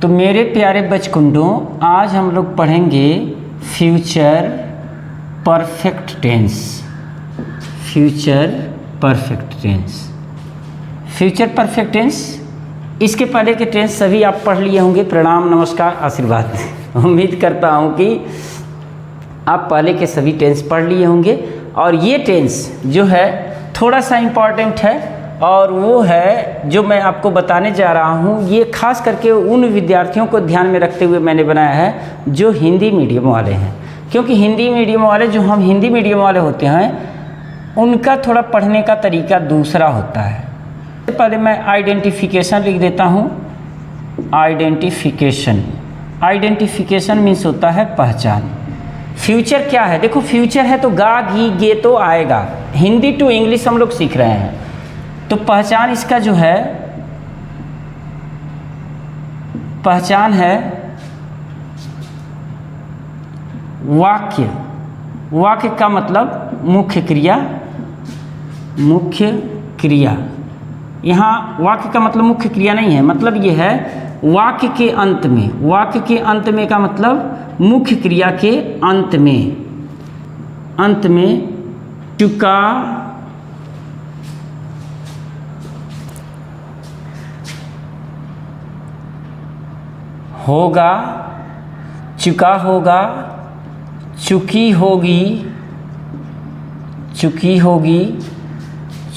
तो मेरे प्यारे बचकुंडों, आज हम लोग पढ़ेंगे future perfect tense. Future perfect tense, future perfect tense. इसके पहले के टेंस सभी आप पढ़ लिए होंगे। प्रणाम, नमस्कार, आशीर्वाद। उम्मीद करता हूँ कि आप पहले के सभी टेंस पढ़ लिए होंगे। और ये टेंस जो है थोड़ा सा इम्पॉर्टेंट है, और वो है जो मैं आपको बताने जा रहा हूँ, ये खास करके उन विद्यार्थियों को ध्यान में रखते हुए मैंने बनाया है जो हिंदी मीडियम वाले हैं। क्योंकि हिंदी मीडियम वाले, जो हम हिंदी मीडियम वाले होते हैं, उनका थोड़ा पढ़ने का तरीका दूसरा होता है। पहले मैं आइडेंटिफिकेशन लिख देता हूँ। आइडेंटिफिकेशन, आइडेंटिफिकेशन मीन्स होता है पहचान। फ्यूचर क्या है? देखो, फ्यूचर है तो गा घी गे तो आएगा। हिंदी टू इंग्लिश हम लोग सीख रहे हैं। तो पहचान इसका जो है, पहचान है वाक्य। वाक्य का मतलब मुख्य क्रिया। मुख्य क्रिया, यहाँ वाक्य का मतलब मुख्य क्रिया नहीं है, मतलब ये है वाक्य के अंत में। वाक्य के अंत में का मतलब मुख्य क्रिया के अंत में। अंत में चुका होगा, चुका होगा, चुकी होगी, चुकी होगी,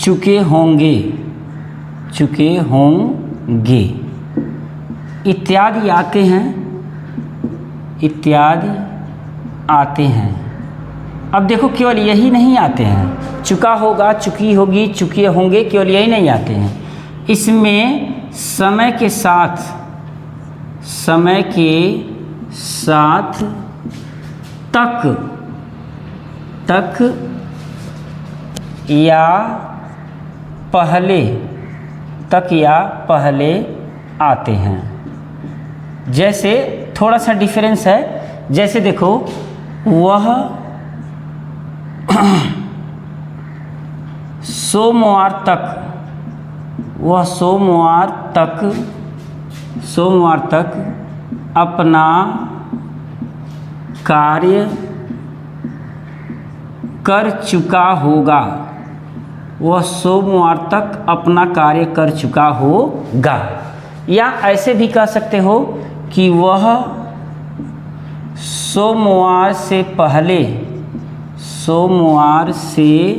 चुके होंगे, चुके होंगे, इत्यादि आते हैं, इत्यादि आते हैं। अब देखो, केवल यही नहीं आते हैं। चुका होगा, चुकी होगी, चुके होंगे, केवल यही नहीं आते हैं। इसमें समय के साथ, समय के साथ तक, तक या पहले, तक या पहले आते हैं। जैसे थोड़ा सा डिफरेंस है। जैसे देखो, वह सोमवार तक, वह सोमवार तक, सोमवार तक अपना कार्य कर चुका होगा। वह सोमवार तक अपना कार्य कर चुका होगा। या ऐसे भी कह सकते हो कि वह सोमवार से पहले, सोमवार से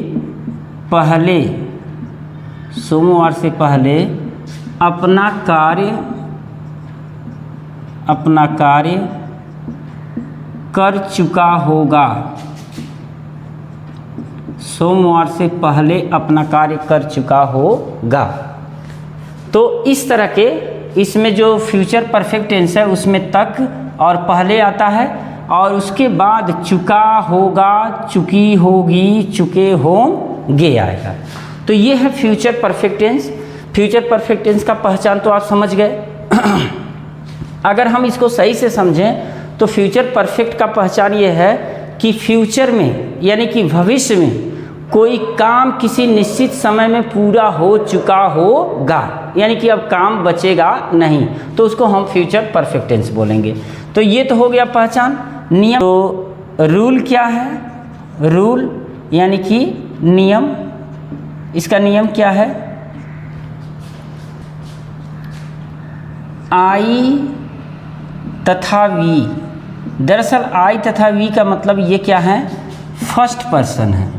पहले, सोमवार से पहले अपना कार्य, अपना कार्य कर चुका होगा। सोमवार से पहले अपना कार्य कर चुका होगा। तो इस तरह के, इसमें जो फ्यूचर परफेक्ट टेंस है उसमें तक और पहले आता है, और उसके बाद चुका होगा, चुकी होगी, चुके होंगे आएगा। तो ये है future perfect tense. Future perfect tense का पहचान तो आप समझ गए। अगर हम इसको सही से समझें तो फ्यूचर परफेक्ट का पहचान ये है कि फ्यूचर में, यानी कि भविष्य में, कोई काम किसी निश्चित समय में पूरा हो चुका होगा, यानी कि अब काम बचेगा नहीं, तो उसको हम फ्यूचर परफेक्ट टेंस बोलेंगे। तो ये तो हो गया पहचान। नियम, तो रूल क्या है? रूल यानी कि नियम। इसका नियम क्या है? आई तथा वी। दरअसल आई तथा वी का मतलब ये क्या है? फर्स्ट पर्सन है।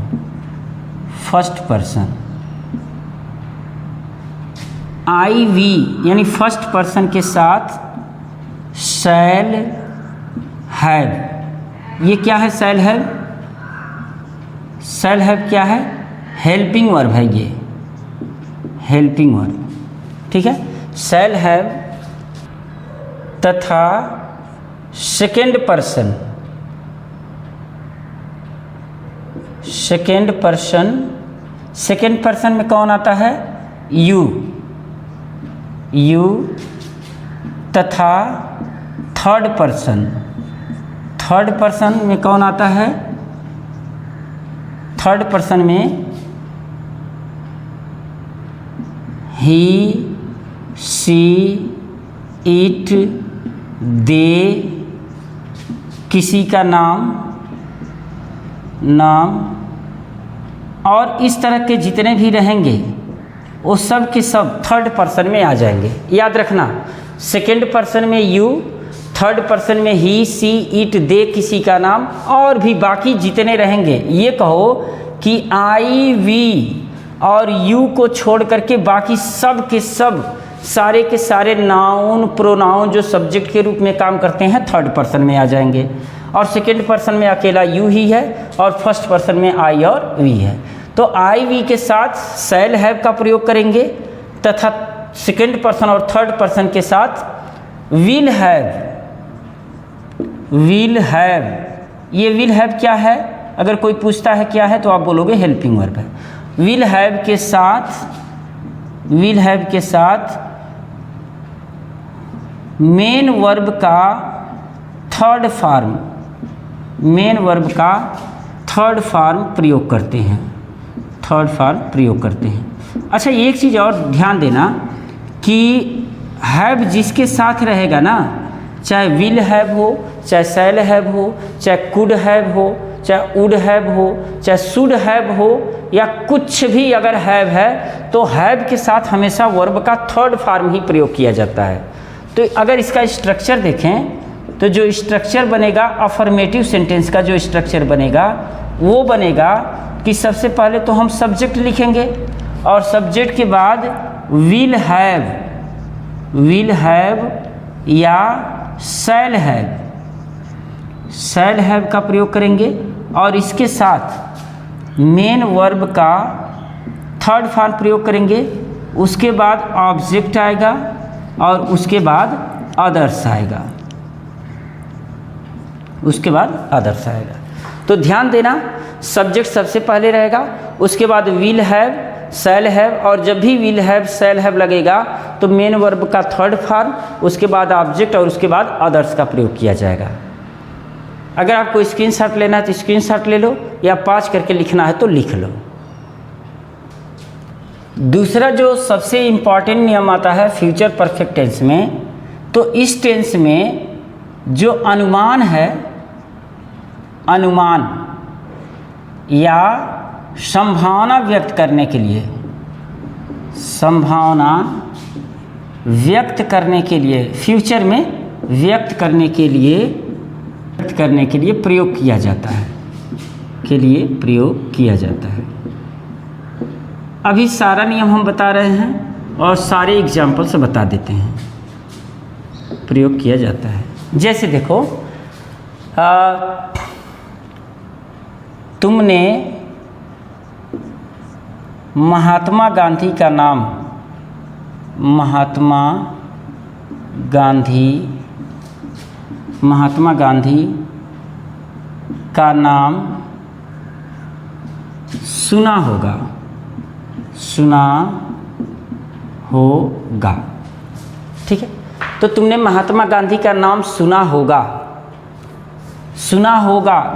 फर्स्ट पर्सन, आई वी यानी फर्स्ट पर्सन के साथ शैल हैव। ये क्या है? Shall have. शैल हैव क्या है? हेल्पिंग वर्ब है ये, हेल्पिंग वर्ब। ठीक है। शैल हैव तथा second person, second person, second person में कौन आता है? यू, यू तथा थर्ड पर्सन, थर्ड पर्सन में कौन आता है? थर्ड पर्सन में ही, शी, इट, दे किसी का नाम और इस तरह के जितने भी रहेंगे वो सब के सब थर्ड पर्सन में आ जाएंगे। याद रखना, सेकंड पर्सन में यू, थर्ड पर्सन में ही, सी, इट, दे किसी का नाम, और भी बाकी जितने रहेंगे ये कहो कि आई, वी और यू को छोड़ करके बाकी सब के सब सारे के सारे नाउन प्रोनाउन जो सब्जेक्ट के रूप में काम करते हैं थर्ड पर्सन में आ जाएंगे। और सेकंड पर्सन में अकेला यू ही है और फर्स्ट पर्सन में आई और वी है। तो आई, वी के साथ शैल हैव का प्रयोग करेंगे तथा सेकंड पर्सन और थर्ड पर्सन के साथ विल हैव। ये विल हैव क्या है? अगर कोई पूछता है क्या है तो आप बोलोगे हेल्पिंग वर्ब है। विल हैव के साथ मेन वर्ब का थर्ड फॉर्म प्रयोग करते हैं। अच्छा, एक चीज़ और ध्यान देना कि हैव जिसके साथ रहेगा ना, चाहे विल हैव हो, चाहे शैल हैव हो, चाहे कुड हैव हो, चाहे वुड हैव हो, चाहे शुड हैव हो, या कुछ भी अगर हैव है तो हैव के साथ हमेशा वर्ब का थर्ड फॉर्म ही प्रयोग किया जाता है। तो अगर इसका स्ट्रक्चर देखें तो जो स्ट्रक्चर बनेगा अफर्मेटिव सेंटेंस का, जो स्ट्रक्चर बनेगा वो बनेगा कि सबसे पहले तो हम सब्जेक्ट लिखेंगे और सब्जेक्ट के बाद विल हैव या शैल हैव का प्रयोग करेंगे और इसके साथ मेन वर्ब का थर्ड फॉर्म प्रयोग करेंगे। उसके बाद ऑब्जेक्ट आएगा और उसके बाद अदर्स आएगा। तो ध्यान देना, सब्जेक्ट सबसे पहले रहेगा, उसके बाद विल हैव, शैल हैव, और जब भी विल हैव शैल हैव लगेगा तो मेन वर्ब का थर्ड फॉर्म, उसके बाद ऑब्जेक्ट और उसके बाद अदर्स का प्रयोग किया जाएगा। अगर आपको स्क्रीनशॉट लेना है तो स्क्रीनशॉट ले लो, या पाँच करके लिखना है तो लिख लो। दूसरा जो सबसे इम्पॉर्टेंट नियम आता है फ्यूचर परफेक्ट टेंस में, तो इस टेंस में जो अनुमान है, अनुमान या संभावना व्यक्त करने के लिए, फ्यूचर में व्यक्त करने के लिए प्रयोग किया जाता है, अभी सारा नियम हम बता रहे हैं और सारे एग्जाम्पल से बता देते हैं। प्रयोग किया जाता है, जैसे देखो, तुमने महात्मा गांधी का नाम सुना होगा। ठीक है, तो तुमने महात्मा गांधी का नाम सुना होगा।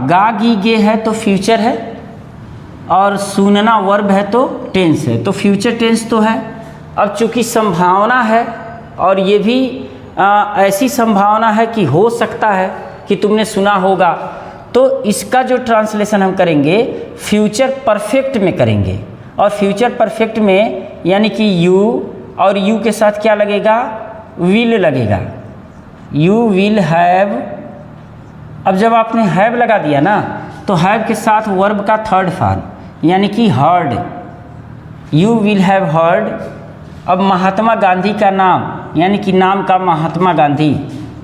गा गी गे है तो फ्यूचर है और सुनना वर्ब है तो टेंस है, तो फ्यूचर टेंस तो है। अब चूंकि संभावना है और ये भी ऐसी संभावना है कि हो सकता है कि तुमने सुना होगा, तो इसका जो ट्रांसलेशन हम करेंगे फ्यूचर परफेक्ट में करेंगे। और फ्यूचर परफेक्ट में यानी कि यू, और यू के साथ क्या लगेगा? विल लगेगा। You will have. अब जब आपने हैव लगा दिया ना, तो हैव के साथ वर्ब का थर्ड फॉर्म यानी कि heard. You will have heard. अब महात्मा गांधी का नाम यानी कि नाम का महात्मा गांधी,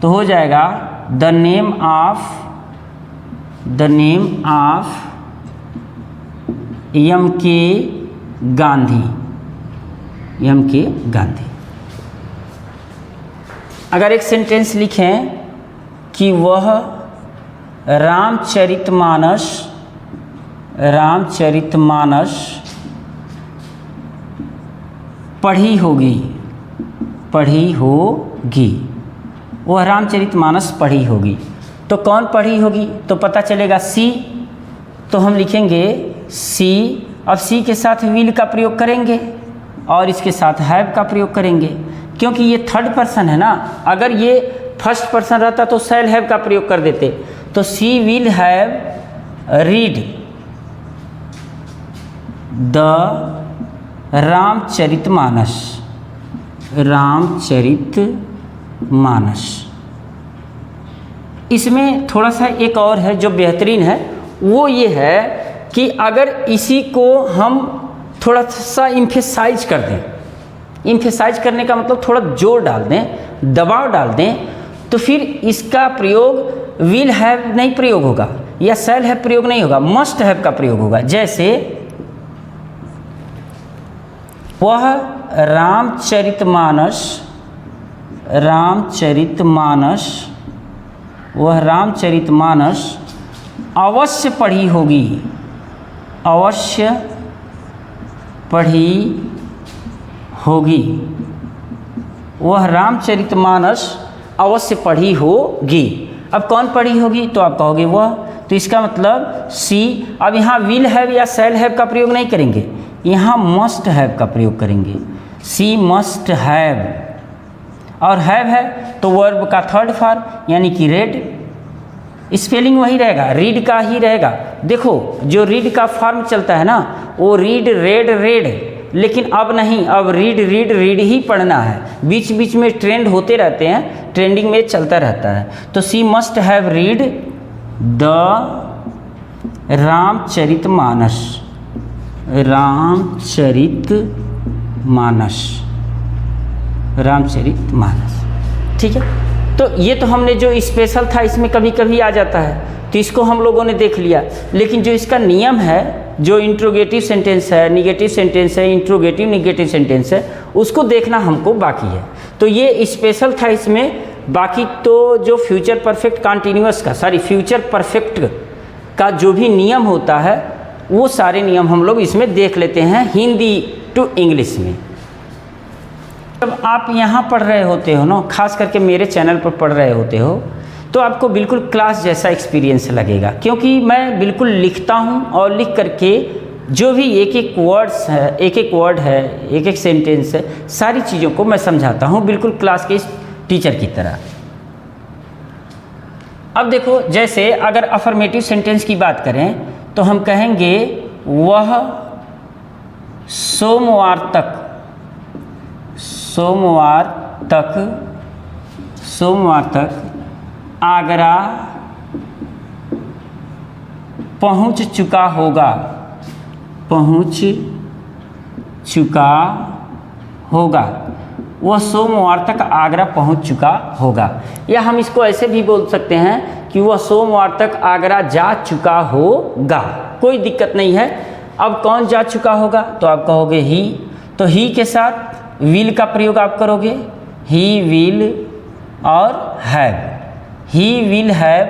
तो हो जाएगा द नेम ऑफ एम के गांधी। अगर एक सेंटेंस लिखें कि वह रामचरितमानस पढ़ी होगी, वह रामचरितमानस पढ़ी होगी, तो कौन पढ़ी होगी? तो पता चलेगा सी, तो हम लिखेंगे सी। अब सी के साथ विल का प्रयोग करेंगे और इसके साथ हैव का प्रयोग करेंगे, क्योंकि ये थर्ड पर्सन है ना। अगर ये फर्स्ट पर्सन रहता तो शैल हैव का प्रयोग कर देते, तो she will have read the Ramcharitmanas, Ramcharitmanas. इसमें थोड़ा सा एक और है जो बेहतरीन है, वो ये है कि अगर इसी को हम थोड़ा सा इम्फेसाइज कर दें, इम्फेसाइज करने का मतलब थोड़ा जोर डाल दें, दबाव डाल दें, तो फिर इसका प्रयोग विल हैव नहीं प्रयोग होगा या शैल हैव प्रयोग नहीं होगा, मस्ट हैव का प्रयोग होगा। जैसे वह रामचरितमानस, रामचरितमानस, वह रामचरितमानस अवश्य पढ़ी होगी, अवश्य पढ़ी होगी, वह रामचरितमानस अवश्य पढ़ी होगी। अब कौन पढ़ी होगी, तो आप कहोगे वह, तो इसका मतलब सी। अब यहाँ विल हैव या शैल हैव का प्रयोग नहीं करेंगे, यहाँ मस्ट हैव का प्रयोग करेंगे, सी मस्ट हैव। और हैव है तो वर्ब का थर्ड फॉर्म यानी कि रेड, स्पेलिंग वही रहेगा, रीड का ही रहेगा। देखो जो रीड का फॉर्म चलता है ना, वो रीड रेड रेड, लेकिन अब नहीं, अब रीड रीड रीड ही पढ़ना है। बीच बीच में ट्रेंड होते रहते हैं, ट्रेंडिंग में चलता रहता है। तो she must have read the Ramcharitmanas, Ramcharitmanas, Ramcharitmanas. ठीक है, तो ये तो हमने जो स्पेशल था इसमें कभी कभी आ जाता है, तो इसको हम लोगों ने देख लिया। लेकिन जो इसका नियम है, जो इंट्रोगेटिव सेंटेंस है, निगेटिव सेंटेंस है, इंट्रोगेटिव निगेटिव सेंटेंस है, उसको देखना हमको बाकी है। तो ये स्पेशल था इसमें। बाकी तो जो फ्यूचर परफेक्ट कंटिन्यूअस का, सॉरी फ्यूचर परफेक्ट का जो भी नियम होता है, वो सारे नियम हम लोग इसमें देख लेते हैं हिंदी टू इंग्लिश में। जब आप यहाँ पढ़ रहे होते हो ना, खास करके मेरे चैनल पर पढ़ रहे होते हो, तो आपको बिल्कुल क्लास जैसा एक्सपीरियंस लगेगा, क्योंकि मैं बिल्कुल लिखता हूँ और लिख करके जो भी एक एक वर्ड्स है, एक एक वर्ड है, एक एक सेंटेंस है, सारी चीज़ों को मैं समझाता हूँ बिल्कुल क्लास के टीचर की तरह। अब देखो, जैसे अगर अफर्मेटिव सेंटेंस की बात करें तो हम कहेंगे वह सोमवार तक, सोमवार तक, सोमवार तक आगरा पहुंच चुका होगा, पहुंच चुका होगा, वह सोमवार तक आगरा पहुंच चुका होगा। या हम इसको ऐसे भी बोल सकते हैं कि वह सोमवार तक आगरा जा चुका होगा, कोई दिक्कत नहीं है। अब कौन जा चुका होगा, तो आप कहोगे ही, तो ही के साथ विल का प्रयोग आप करोगे, ही विल और हैव, ही विल हैव।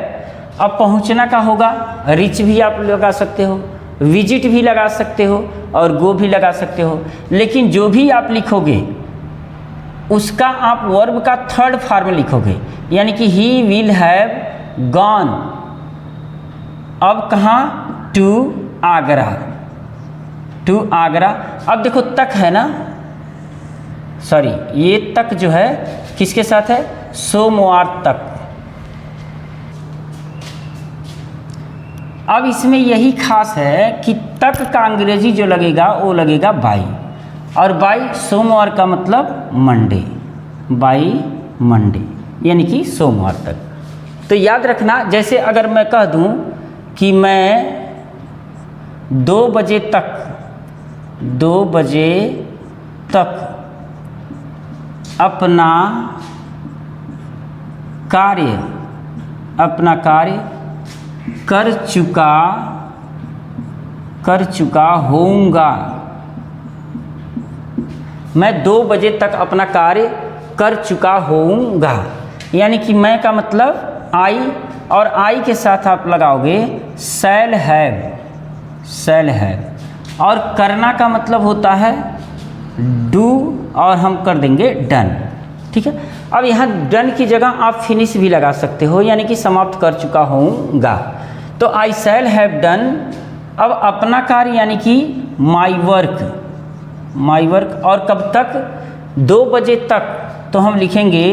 अब पहुंचना का होगा, रिच भी आप लगा सकते हो, विजिट भी लगा सकते हो और गो भी लगा सकते हो। लेकिन जो भी आप लिखोगे उसका आप वर्ब का थर्ड फॉर्म लिखोगे, यानी कि ही विल हैव गॉन। अब कहाँ, टू आगरा, टू आगरा। अब देखो तक है ना, सॉरी ये तक जो है किसके साथ है, सोमवार तक। अब इसमें यही खास है कि तक का अंग्रेजी जो लगेगा वो लगेगा बाई, और बाई सोमवार का मतलब मंडे, बाई मंडे यानी कि सोमवार तक। तो याद रखना, जैसे अगर मैं कह दूं कि मैं 2 बजे तक, 2 बजे तक अपना कार्य, अपना कार्य कर चुका होऊंगा, मैं 2 बजे तक अपना कार्य कर चुका होऊंगा। यानी कि मैं का मतलब आई, और आई के साथ आप लगाओगे शैल हैव, शैल हैव। और करना का मतलब होता है डू, और हम कर देंगे डन। ठीक है, अब यहाँ डन की जगह आप फिनिश भी लगा सकते हो, यानी कि समाप्त कर चुका होऊंगा। तो आई शैल हैव डन। अब अपना कार्य यानी कि माई वर्क, माई वर्क। और कब तक, 2 बजे तक, तो हम लिखेंगे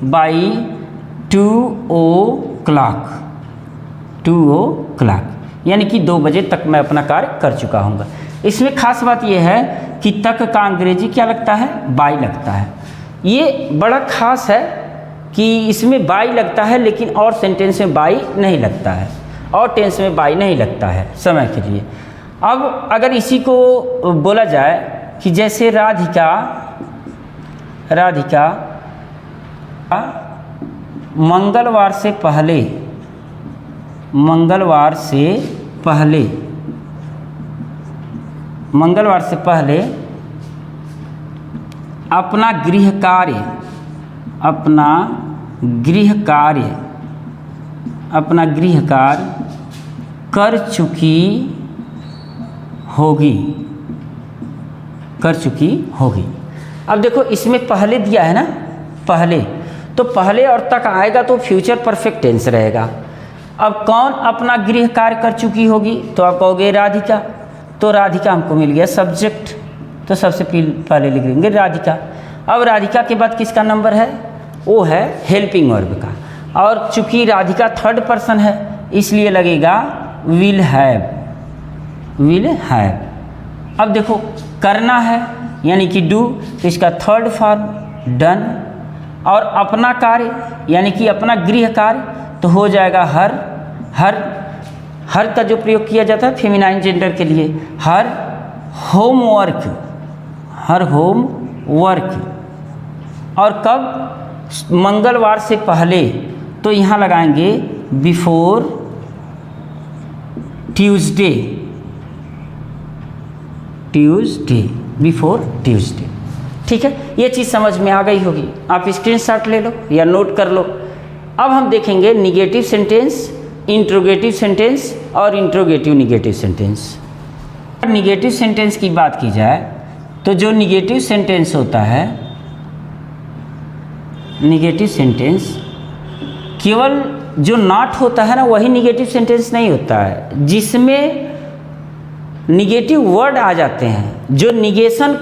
बाई o'clock, 2 o'clock यानी कि 2 बजे तक मैं अपना कार्य कर चुका हूँगा। इसमें खास बात यह है कि तक का अंग्रेजी क्या लगता है, बाई लगता है। ये बड़ा खास है कि इसमें बाई लगता है, लेकिन और सेंटेंस में बाई नहीं लगता है, और टेंस में बाई नहीं लगता है समय के लिए। अब अगर इसी को बोला जाए कि जैसे राधिका मंगलवार से पहले अपना गृह कार्य कर चुकी होगी। अब देखो इसमें पहले दिया है ना, पहले, तो पहले और तक आएगा तो फ्यूचर परफेक्ट टेंस रहेगा। अब कौन अपना गृह कार्य कर चुकी होगी, तो आप कहोगे राधिका, तो राधिका हमको मिल गया सब्जेक्ट, तो सबसे पहले लिख देंगे राधिका। अब राधिका के बाद किसका नंबर है, वो है हेल्पिंग वर्ब का, और चूंकि राधिका थर्ड पर्सन है इसलिए लगेगा विल हैव। अब देखो करना है यानी कि डू, तो इसका थर्ड फॉर्म डन, और अपना कार्य यानी कि अपना गृह कार्य तो हो जाएगा हर का जो प्रयोग किया जाता है फेमिनाइन जेंडर के लिए, हर होमवर्क। और कब, मंगलवार से पहले, तो यहाँ लगाएंगे बिफोर ट्यूसडे, बिफोर ट्यूसडे। ठीक है, ये चीज़ समझ में आ गई होगी, आप स्क्रीनशॉट ले लो या नोट कर लो। अब हम देखेंगे निगेटिव सेंटेंस, इंट्रोगेटिव सेंटेंस और interrogative negative sentence. Negative sentence की बात की जाए तो जो निगेटिव सेंटेंस होता है, निगेटिव सेंटेंस केवल जो नॉट होता है ना वही निगेटिव सेंटेंस नहीं होता है, जिसमें निगेटिव वर्ड आ जाते हैं जो निगेशन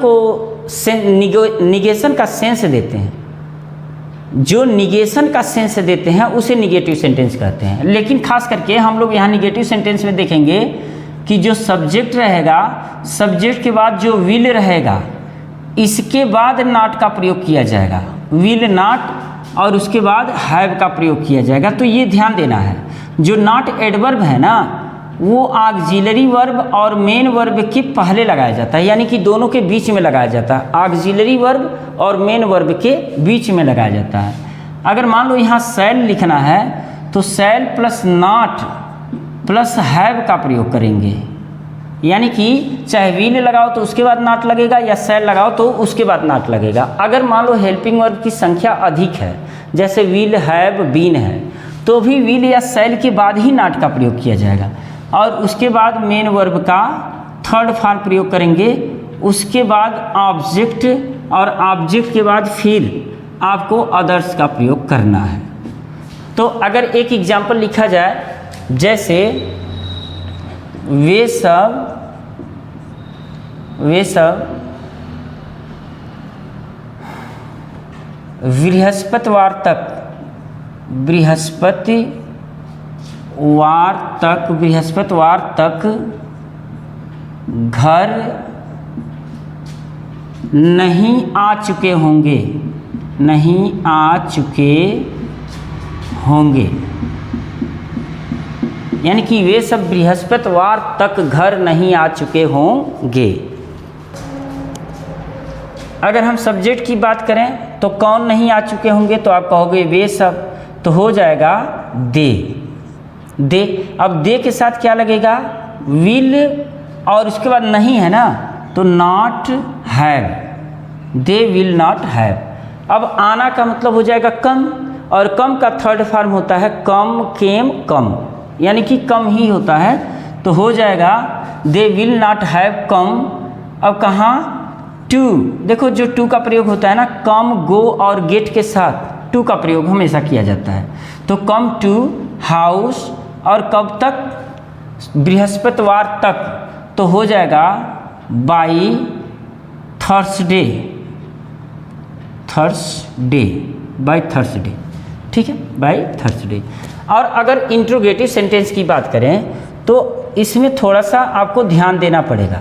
का सेंस देते हैं, जो निगेशन का सेंस देते हैं उसे निगेटिव सेंटेंस कहते हैं। लेकिन खास करके हम लोग यहाँ निगेटिव सेंटेंस में देखेंगे कि जो सब्जेक्ट रहेगा, सब्जेक्ट के बाद जो विल रहेगा, इसके बाद नॉट का प्रयोग किया जाएगा, विल नॉट, और उसके बाद हैव का प्रयोग किया जाएगा। तो ये ध्यान देना है, जो नॉट एडवर्ब है ना वो ऑक्सिलरी वर्ब और मेन वर्ब के पहले लगाया जाता है, यानी कि दोनों के बीच में लगाया जाता है। ऑक्सिलरी वर्ब और मेन वर्ब के बीच में लगाया जाता है। अगर मान लो यहाँ शैल लिखना है तो शैल प्लस नॉट प्लस हैव का प्रयोग करेंगे, यानी कि चाहे विल लगाओ तो उसके बाद नॉट लगेगा या शैल लगाओ तो उसके बाद नॉट लगेगा। अगर मान लो हेल्पिंग वर्ब की संख्या अधिक है, जैसे विल हैव बीन है, तो भी विल या शैल के बाद ही नॉट का प्रयोग किया जाएगा, और उसके बाद मेन वर्ब का थर्ड फॉर्म प्रयोग करेंगे, उसके बाद ऑब्जेक्ट, और ऑब्जेक्ट के बाद फिर आपको अदर्स का प्रयोग करना है। तो अगर एक एग्जाम्पल लिखा जाए, जैसे वे सब बृहस्पतिवार तक घर नहीं आ चुके होंगे, यानी कि वे सब बृहस्पतिवार तक घर नहीं आ चुके होंगे। अगर हम सब्जेक्ट की बात करें तो कौन नहीं आ चुके होंगे, तो आप कहोगे वे सब, तो हो जाएगा दे। अब दे के साथ क्या लगेगा, विल, और उसके बाद नहीं है ना तो not have, they will not have. अब आना का मतलब हो जाएगा कम, और कम का थर्ड फॉर्म होता है कम, केम, कम, यानी कि कम ही होता है, तो हो जाएगा they will not have come. अब कहाँ, टू, देखो जो टू का प्रयोग होता है ना, कम, गो और गेट के साथ टू का प्रयोग हमेशा किया जाता है। तो कम टू हाउस, और कब तक, बृहस्पतिवार तक, तो हो जाएगा बाई थर्सडे, बाई थर्सडे। ठीक है, बाय थर्सडे। और अगर इंट्रोगेटिव सेंटेंस की बात करें तो इसमें थोड़ा सा आपको ध्यान देना पड़ेगा।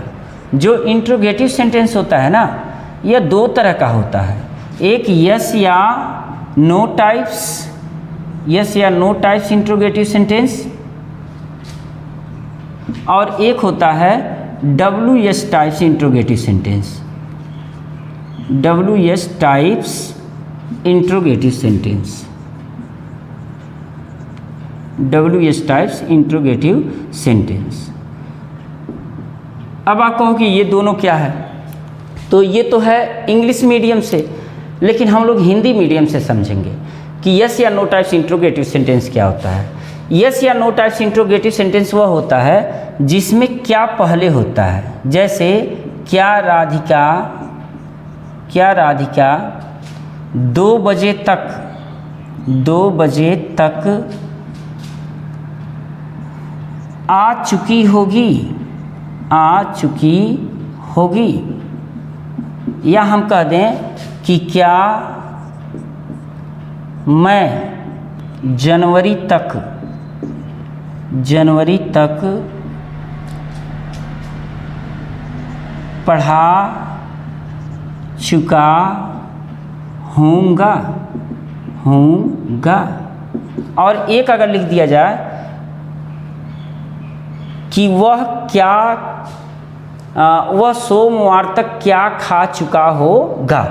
जो इंट्रोगेटिव सेंटेंस होता है ना, यह दो तरह का होता है। एक यस या नो टाइप्स, यस या नो टाइप्स इंट्रोगेटिव सेंटेंस, और एक होता है WS types interrogative sentence, WS types interrogative sentence, WS types interrogative sentence. अब आप कहो कि ये दोनों क्या है, तो ये तो है इंग्लिश मीडियम से, लेकिन हम लोग हिंदी मीडियम से समझेंगे कि यस या नो टाइप्स इंट्रोगेटिव सेंटेंस क्या होता है। यस या नो टाइप्स इंट्रोगेटिव सेंटेंस वह होता है जिसमें क्या पहले होता है। जैसे क्या राधिका 2 बजे तक आ चुकी होगी, या हम कह दें कि क्या मैं जनवरी तक पढ़ा चुका होऊंगा। और एक अगर लिख दिया जाए कि वह सोमवार तक क्या खा चुका होगा,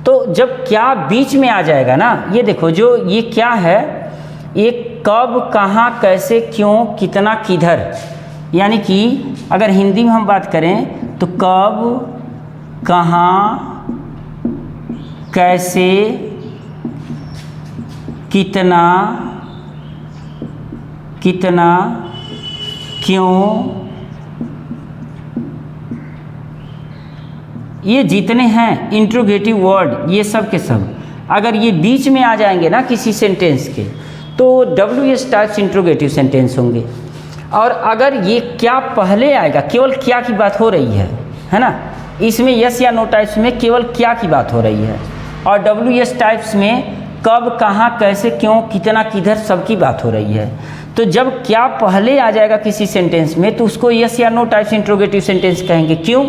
तो जब क्या बीच में आ जाएगा ना, ये देखो जो ये क्या है, ये कब, कहाँ, कैसे, क्यों, कितना, किधर, यानी कि अगर हिंदी में हम बात करें तो कब, कहाँ, कैसे, कितना, क्यों, ये जितने हैं इंट्रोगेटिव वर्ड, ये सब के सब अगर ये बीच में आ जाएंगे ना किसी सेंटेंस के, तो WS टाइप्स इंट्रोगेटिव सेंटेंस होंगे। और अगर ये क्या पहले आएगा, केवल क्या की बात हो रही है ना, इसमें यस या नो टाइप्स में केवल क्या की बात हो रही है, और WS टाइप्स में कब, कहाँ, कैसे, क्यों, कितना, किधर, सब की बात हो रही है। तो जब क्या पहले आ जाएगा किसी सेंटेंस में तो उसको यस या नो टाइप्स इंट्रोगेटिव सेंटेंस कहेंगे। क्यों?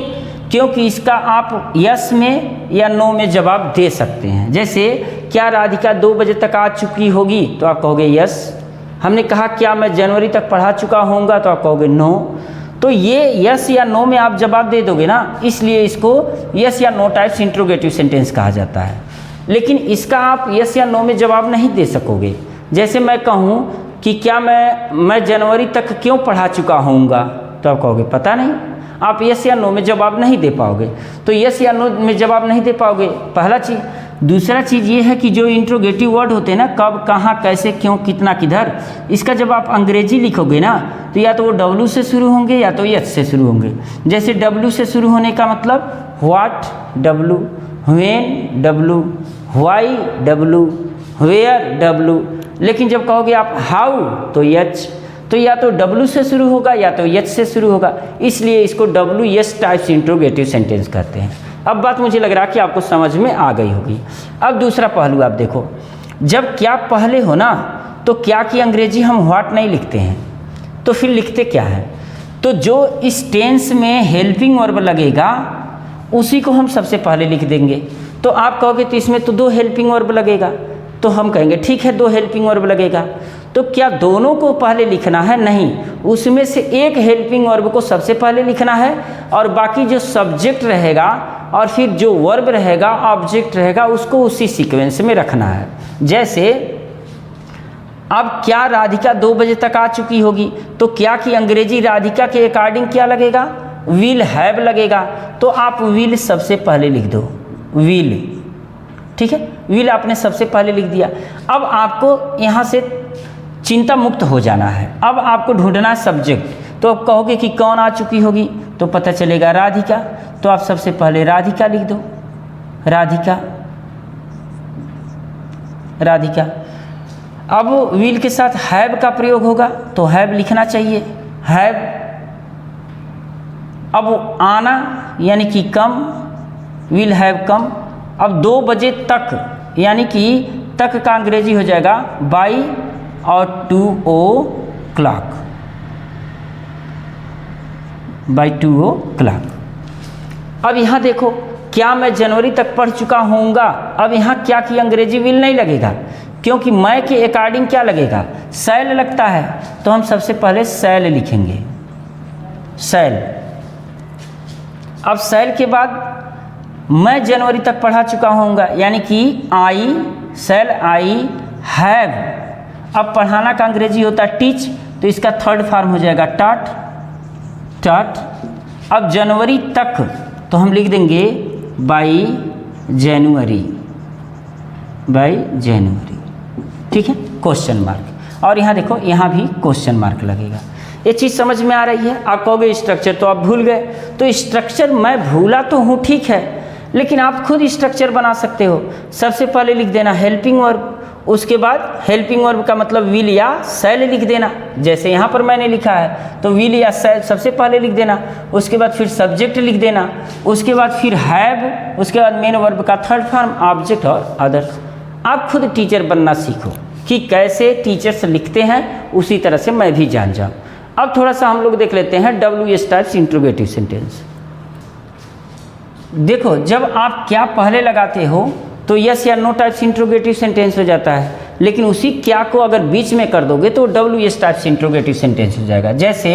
क्योंकि इसका आप यस में या नो में जवाब दे सकते हैं। जैसे क्या राधिका 2 बजे तक आ चुकी होगी, तो आप कहोगे यस। हमने कहा क्या मैं जनवरी तक पढ़ा चुका होऊंगा, तो आप कहोगे नो। तो ये यस या नो में आप जवाब दे दोगे ना, इसलिए इसको यस या नो टाइप्स इंट्रोगेटिव सेंटेंस कहा जाता है। लेकिन इसका आप यस या नो में जवाब नहीं दे सकोगे। जैसे मैं कहूँ कि क्या मैं जनवरी तक क्यों पढ़ा चुका होऊंगा, तो आप कहोगे पता नहीं। आप यस या नो में जवाब नहीं दे पाओगे। तो यस या नो में जवाब नहीं दे पाओगे, पहला चीज़। दूसरा चीज़ ये है कि जो इंट्रोगेटिव वर्ड होते हैं ना, कब, कहाँ, कैसे, क्यों, कितना, किधर, इसका जब आप अंग्रेजी लिखोगे ना, तो या तो वो W से शुरू होंगे या तो एच से शुरू होंगे। जैसे W से शुरू होने का मतलब what, W, when, W, why, W, where, W। लेकिन जब कहोगे आप हाउ, तो एच। तो या तो W से शुरू होगा या तो एच से शुरू होगा, इसलिए इसको WS टाइप्स इंट्रोगेटिव सेंटेंस कहते हैं। अब बात मुझे लग रहा है कि आपको समझ में आ गई होगी। अब दूसरा पहलू आप देखो, जब क्या पहले हो ना, तो क्या की अंग्रेजी हम व्हाट नहीं लिखते हैं, तो फिर लिखते क्या है? तो जो इस टेंस में हेल्पिंग वर्ब लगेगा उसी को हम सबसे पहले लिख देंगे। तो आप कहोगे तो इसमें तो 2 हेल्पिंग वर्ब लगेगा, तो हम कहेंगे ठीक है 2 हेल्पिंग वर्ब लगेगा। तो क्या दोनों को पहले लिखना है? नहीं, उसमें से एक हेल्पिंग वर्ब को सबसे पहले लिखना है, और बाकी जो सब्जेक्ट रहेगा और फिर जो वर्ब रहेगा, ऑब्जेक्ट रहेगा, उसको उसी सीक्वेंस में रखना है। जैसे अब क्या राधिका 2 बजे तक आ चुकी होगी, तो क्या की अंग्रेजी राधिका के अकॉर्डिंग क्या लगेगा? विल हैव लगेगा। तो आप विल सबसे पहले लिख दो, विल। ठीक है, विल आपने सबसे पहले लिख दिया। अब आपको यहाँ से चिंता मुक्त हो जाना है। अब आपको ढूंढना है सब्जेक्ट। तो आप कहोगे कि कौन आ चुकी होगी, तो पता चलेगा राधिका। तो आप सबसे पहले राधिका लिख दो, राधिका, राधिका। अब विल के साथ हैव का प्रयोग होगा, तो हैव लिखना चाहिए, हैव। अब आना यानी कि कम, विल हैव कम। अब 2 बजे तक यानी कि तक का अंग्रेजी हो जाएगा बाई और 2 o'clock, बाई 2 o'clock। अब यहाँ देखो, क्या मैं जनवरी तक पढ़ चुका होऊंगा, अब यहाँ क्या की अंग्रेजी विल नहीं लगेगा, क्योंकि मैं के अकॉर्डिंग क्या लगेगा, शैल लगता है। तो हम सबसे पहले शैल लिखेंगे, शैल। अब शैल के बाद मैं जनवरी तक पढ़ा चुका होऊंगा, यानी कि आई, शैल आई हैव। अब पढ़ाना का अंग्रेजी होता है टीच, तो इसका थर्ड फॉर्म हो जाएगा टॉट, टॉट। अब जनवरी तक तो हम लिख देंगे बाई जनवरी, बाई जनवरी, ठीक है, क्वेश्चन मार्क। और यहाँ देखो, यहाँ भी क्वेश्चन मार्क लगेगा। ये चीज़ समझ में आ रही है? आप कहोगे स्ट्रक्चर तो आप भूल गए, तो स्ट्रक्चर मैं भूला तो हूँ, ठीक है, लेकिन आप खुद स्ट्रक्चर बना सकते हो। सबसे पहले लिख देना हेल्पिंग वर्ब, उसके बाद हेल्पिंग वर्ब का मतलब विल या शैल लिख देना, जैसे यहाँ पर मैंने लिखा है, तो विल या शैल सबसे पहले लिख देना, उसके बाद फिर सब्जेक्ट लिख देना, उसके बाद फिर हैव, उसके बाद मेन वर्ब का थर्ड फॉर्म ऑब्जेक्ट और अदर्स। आप खुद टीचर बनना सीखो कि कैसे टीचर्स लिखते हैं, उसी तरह से मैं भी जान जाऊँ। अब थोड़ा सा हम लोग देख लेते हैं WH टाइप्स इंट्रोगेटिव सेंटेंस। देखो, जब आप क्या पहले लगाते हो तो यस या नो टाइप्स इंट्रोगेटिव सेंटेंस हो जाता है, लेकिन उसी क्या को अगर बीच में कर दोगे तो WH टाइप्स इंट्रोगेटिव सेंटेंस हो जाएगा। जैसे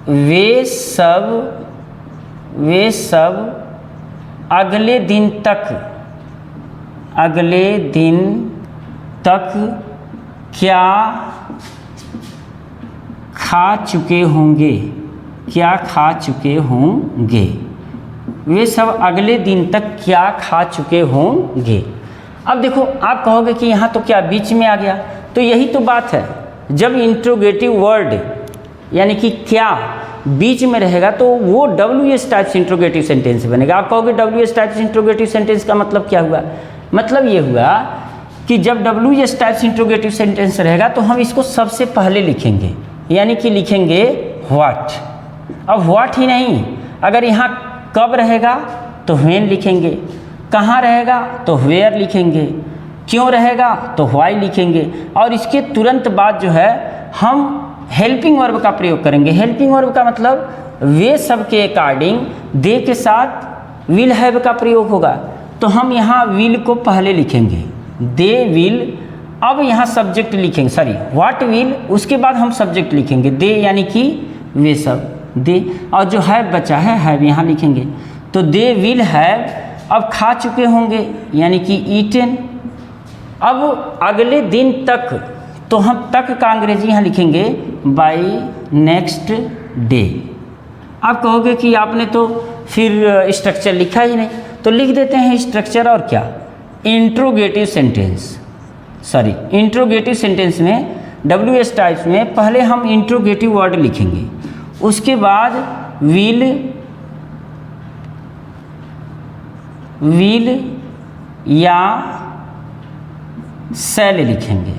वे सब अगले दिन तक क्या खा चुके होंगे, क्या खा चुके होंगे। वे सब अगले दिन तक क्या खा चुके होंगे। अब देखो, आप कहोगे कि यहाँ तो क्या बीच में आ गया, तो यही तो बात है, जब इंट्रोगेटिव वर्ड यानी कि क्या बीच में रहेगा तो वो WH टाइप्स इंट्रोगेटिव सेंटेंस बनेगा। आप कहोगे WH टाइप्स इंट्रोगेटिव सेंटेंस का मतलब क्या हुआ? मतलब ये हुआ कि जब WH टाइप्स इंट्रोगेटिव सेंटेंस रहेगा तो हम इसको सबसे पहले लिखेंगे, यानी कि लिखेंगे व्हाट। अब व्हाट ही नहीं, अगर यहाँ कब रहेगा तो व्हेन लिखेंगे, कहाँ रहेगा तो वेयर लिखेंगे, क्यों रहेगा तो व्हाई लिखेंगे, और इसके तुरंत बाद जो है हम हेल्पिंग वर्ब का प्रयोग करेंगे। हेल्पिंग वर्ब का मतलब वे सब के अकॉर्डिंग दे के साथ विल हैव का प्रयोग होगा, तो हम यहाँ विल को पहले लिखेंगे, दे विल। अब यहाँ सब्जेक्ट लिखेंगे, सॉरी व्हाट विल, उसके बाद हम सब्जेक्ट लिखेंगे दे, यानी कि वे सब दे, और जो हैव बचा है हैव यहाँ लिखेंगे, तो दे विल हैव। अब खा चुके होंगे यानी कि ईटन। अब अगले दिन तक तो हम तक का अंग्रेजी यहाँ लिखेंगे बाई नेक्स्ट डे। आप कहोगे कि आपने तो फिर स्ट्रक्चर लिखा ही नहीं, तो लिख देते हैं स्ट्रक्चर और क्या, interrogative sentence. Sorry, interrogative sentence में WH टाइप्स में पहले हम इंट्रोगेटिव वर्ड लिखेंगे, उसके बाद विल या शैल लिखेंगे,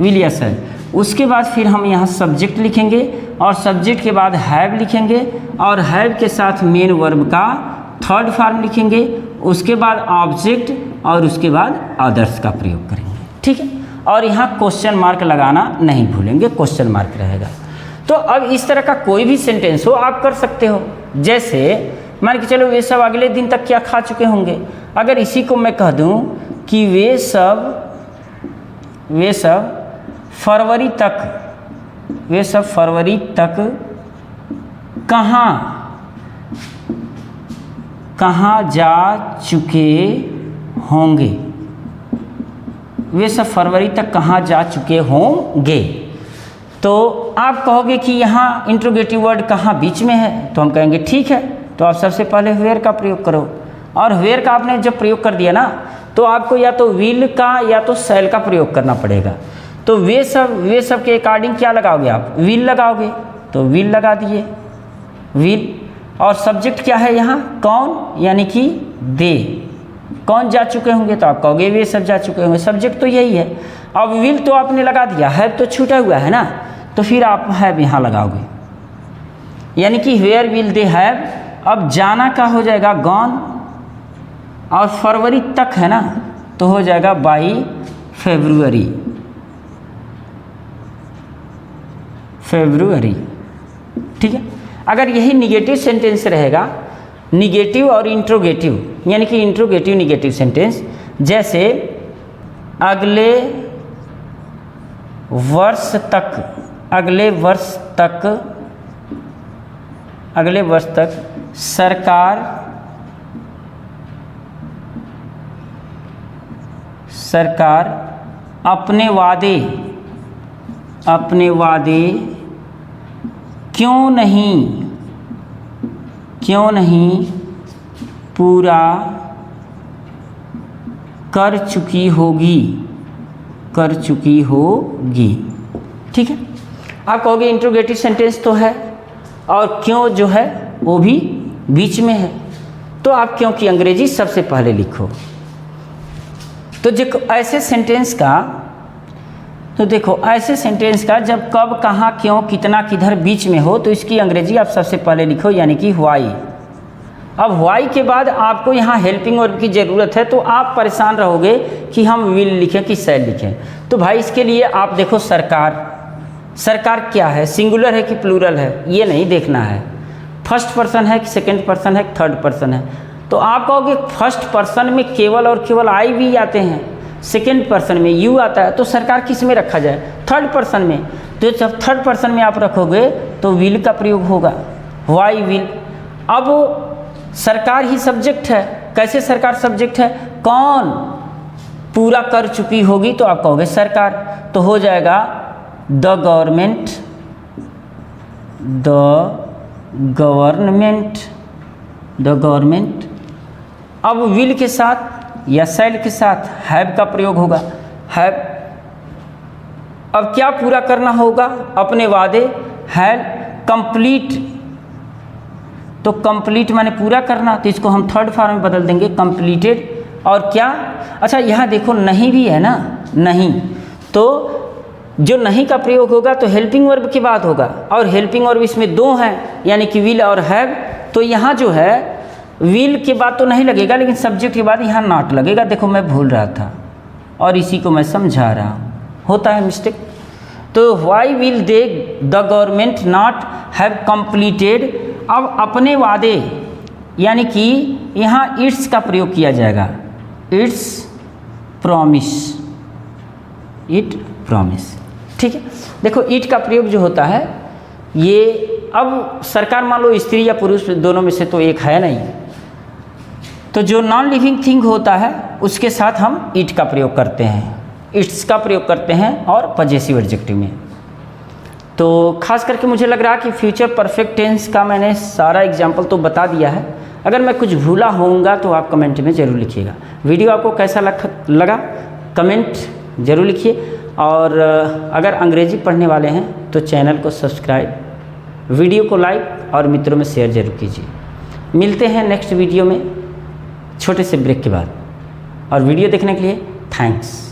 विल या शैल। उसके बाद फिर हम यहाँ सब्जेक्ट लिखेंगे, और सब्जेक्ट के बाद हैव लिखेंगे, और हैव के साथ मेन वर्ब का थर्ड फॉर्म लिखेंगे, उसके बाद ऑब्जेक्ट, और उसके बाद अदर्स का प्रयोग करेंगे, ठीक है। और यहाँ क्वेश्चन मार्क लगाना नहीं भूलेंगे, क्वेश्चन मार्क रहेगा। तो अब इस तरह का कोई भी सेंटेंस हो आप कर सकते हो। जैसे मान के चलो वे सब अगले दिन तक क्या खा चुके होंगे, अगर इसी को मैं कह दूं कि वे सब फरवरी तक कहाँ जा चुके होंगे, वे सब फरवरी तक कहाँ जा चुके होंगे। तो आप कहोगे कि यहाँ इंट्रोगेटिव वर्ड कहाँ बीच में है, तो हम कहेंगे ठीक है, तो आप सबसे पहले वेयर का प्रयोग करो, और वेयर का आपने जब प्रयोग कर दिया ना, तो आपको या तो विल का या तो शैल का प्रयोग करना पड़ेगा। तो वे सब के अकॉर्डिंग क्या लगाओगे आप, विल लगाओगे, तो विल लगा दिए, विल। और सब्जेक्ट क्या है यहाँ, कौन, यानी कि दे, कौन जा चुके होंगे, तो आप कहोगे वे सब जा चुके होंगे, सब्जेक्ट तो यही है। अब विल तो आपने लगा दिया, हैव तो छूटा हुआ है ना, तो फिर आप हैव यहाँ लगाओगे, यानी कि वेयर विल दे हैव। अब जाना का हो जाएगा गॉन, और फरवरी तक है ना, तो हो जाएगा बाई फरवरी। ठीक है। अगर यही निगेटिव सेंटेंस रहेगा, निगेटिव और इंट्रोगेटिव, यानी कि इंट्रोगेटिव निगेटिव सेंटेंस, जैसे अगले वर्ष तक, अगले वर्ष तक सरकार अपने वादे क्यों नहीं पूरा कर चुकी होगी। ठीक है। आप कहोगे इंट्रोगेटिव सेंटेंस तो है और क्यों जो है वो भी बीच में है, तो आप क्यों की अंग्रेजी सबसे पहले लिखो। तो देखो ऐसे सेंटेंस का जब कब, कहाँ, क्यों, कितना, किधर बीच में हो, तो इसकी अंग्रेजी आप सबसे पहले लिखो, यानी कि व्हाई। अब व्हाई के बाद आपको यहाँ हेल्पिंग वर्ब की ज़रूरत है, तो आप परेशान रहोगे कि हम विल लिखें कि शैल लिखें। तो भाई इसके लिए आप देखो सरकार क्या है, सिंगुलर है कि प्लूरल है, ये नहीं देखना है। फर्स्ट पर्सन है कि सेकंड पर्सन है कि थर्ड पर्सन है। तो आप कहोगे फर्स्ट पर्सन में केवल और केवल आई भी आते हैं, सेकेंड पर्सन में यू आता है, तो सरकार किस में रखा जाए, थर्ड पर्सन में। तो जब थर्ड पर्सन में आप रखोगे तो विल का प्रयोग होगा, वाई विल। अब सरकार ही सब्जेक्ट है, कैसे सरकार सब्जेक्ट है, कौन पूरा कर चुकी होगी, तो आप कहोगे सरकार, तो हो जाएगा द गवर्नमेंट। अब विल के साथ या शैल के साथ हैव का प्रयोग होगा, हैव। अब क्या पूरा करना होगा, अपने वादे, हैव कंप्लीट, तो कंप्लीट माने पूरा करना, तो इसको हम थर्ड फॉर्म में बदल देंगे कंप्लीटेड। और क्या, अच्छा यहाँ देखो नहीं भी है ना, नहीं, तो जो नहीं का प्रयोग होगा तो हेल्पिंग वर्ब के बाद होगा, और हेल्पिंग वर्ब इसमें दो हैं, यानी कि विल और हैव। तो यहाँ जो है विल के बाद तो नहीं लगेगा, लेकिन सब्जेक्ट के बाद यहाँ नॉट लगेगा। देखो मैं भूल रहा था और इसी को मैं समझा रहा हूँ, होता है मिस्टेक। तो why will they the government not have completed. अब अपने वादे, यानी कि यहाँ इट्स का प्रयोग किया जाएगा, इट्स प्रॉमिस। ठीक है। देखो इट का प्रयोग जो होता है ये, अब सरकार मान लो स्त्री या पुरुष दोनों में से तो एक है नहीं, तो जो नॉन लिविंग थिंग होता है उसके साथ हम इट का प्रयोग करते हैं, इट्स का प्रयोग करते हैं और पजेसिव एडजेक्टिव में। तो खास करके मुझे लग रहा कि फ्यूचर परफेक्ट टेंस का मैंने सारा एग्जाम्पल तो बता दिया है। अगर मैं कुछ भूला होऊंगा तो आप कमेंट में ज़रूर लिखिएगा। वीडियो आपको कैसा लगा कमेंट ज़रूर लिखिए, और अगर अंग्रेजी पढ़ने वाले हैं तो चैनल को सब्सक्राइब, वीडियो को लाइक और मित्रों में शेयर ज़रूर कीजिए। मिलते हैं नेक्स्ट वीडियो में छोटे से ब्रेक के बाद, और वीडियो देखने के लिए थैंक्स।